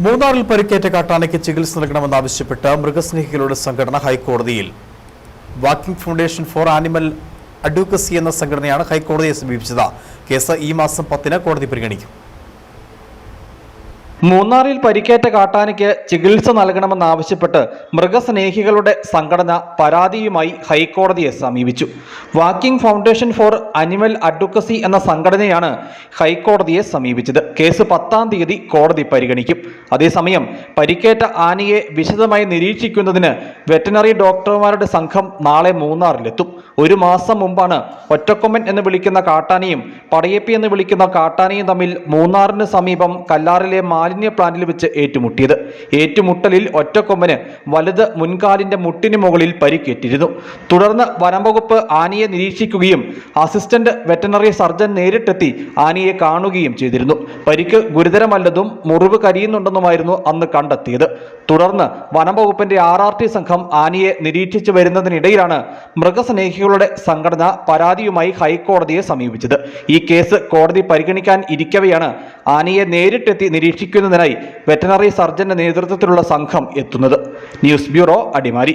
മൂന്നാറിൽ പരിക്കേറ്റ കാട്ടാനയ്ക്ക് ചികിത്സ നൽകണമെന്നാവശ്യപ്പെട്ട് മൃഗസ്നേഹികളുടെ സംഘടന ഹൈക്കോടതിയിൽ. Walking foundation four animal advocacy എന്ന സംഘടനയാണ് ഹൈക്കോടതിയെ സമീപിച്ചത്. കേസ് ഈ മാസം 10-ന് കോടതി പരിഗണിക്കും. മൂന്നാറിൽ പരിക്കേറ്റ കാട്ടാനയ്ക്ക് ചികിത്സ നൽകണമെന്നാവശ്യപ്പെട്ട് മൃഗസ്നേഹികളുടെ സംഘടന പരാതിയുമായി ഹൈക്കോടതിയെ സമീപിച്ചു. Walking foundation four animal advocacy എന്ന സംഘടനയാണ് ഹൈക്കോടതിയെ സമീപിച്ചത്. കേസ് 10-ാം തീയതി കോടതി പരിഗണിക്കും. അതേസമയം പരിക്കേറ്റ ആനയെ വിശദമായി നിരീക്ഷിക്കുന്നതിന് വെറ്ററിനറി ഡോക്ടർമാരുടെ സംഘം നാളെ മൂന്നാറിലെത്തും. ഒരു മാസം മുമ്പാണ് ഒറ്റക്കൊമ്പൻ എന്ന് വിളിക്കുന്ന കാട്ടാനയും പടയപ്പി എന്ന് വിളിക്കുന്ന കാട്ടാനയും തമ്മിൽ മൂന്നാറിന് സമീപം കല്ലാറിലെ മാലിന്യ പ്ലാന്റിൽ വെച്ച് ഏറ്റുമുട്ടിയത്. ഏറ്റുമുട്ടലിൽ ഒറ്റക്കൊമ്പന് വലത് മുൻകാലിന്റെ മുട്ടിന് മുകളിൽ പരിക്കേറ്റിരുന്നു. തുടർന്ന് വനംവകുപ്പ് ആനയെ നിരീക്ഷിക്കുകയും അസിസ്റ്റന്റ് വെറ്ററിനറി സർജൻ നേരിട്ടെത്തി ആനയെ കാണുകയും ചെയ്തിരുന്നു. പരിക്ക് ഗുരുതരമല്ലതും മുറിവ് കരിയുന്നുണ്ടെന്നുമായിരുന്നു അന്ന് കണ്ടെത്തിയത്. തുടർന്ന് വനംവകുപ്പിന്റെ RRT സംഘം ആനയെ നിരീക്ഷിച്ചു വരുന്നതിനിടയിലാണ് മൃഗസ്നേഹികളുടെ സംഘടന പരാതിയുമായി ഹൈക്കോടതിയെ സമീപിച്ചത്. ഈ കേസ് കോടതി പരിഗണിക്കാൻ ഇരിക്കവെയാണ് ആനയെ നേരിട്ടെത്തി നിരീക്ഷിക്കുന്നതിനായി വെറ്ററിനറി സർജന്റെ നേതൃത്വത്തിലുള്ള സംഘം എത്തുന്നത്. News bureau, Adimali.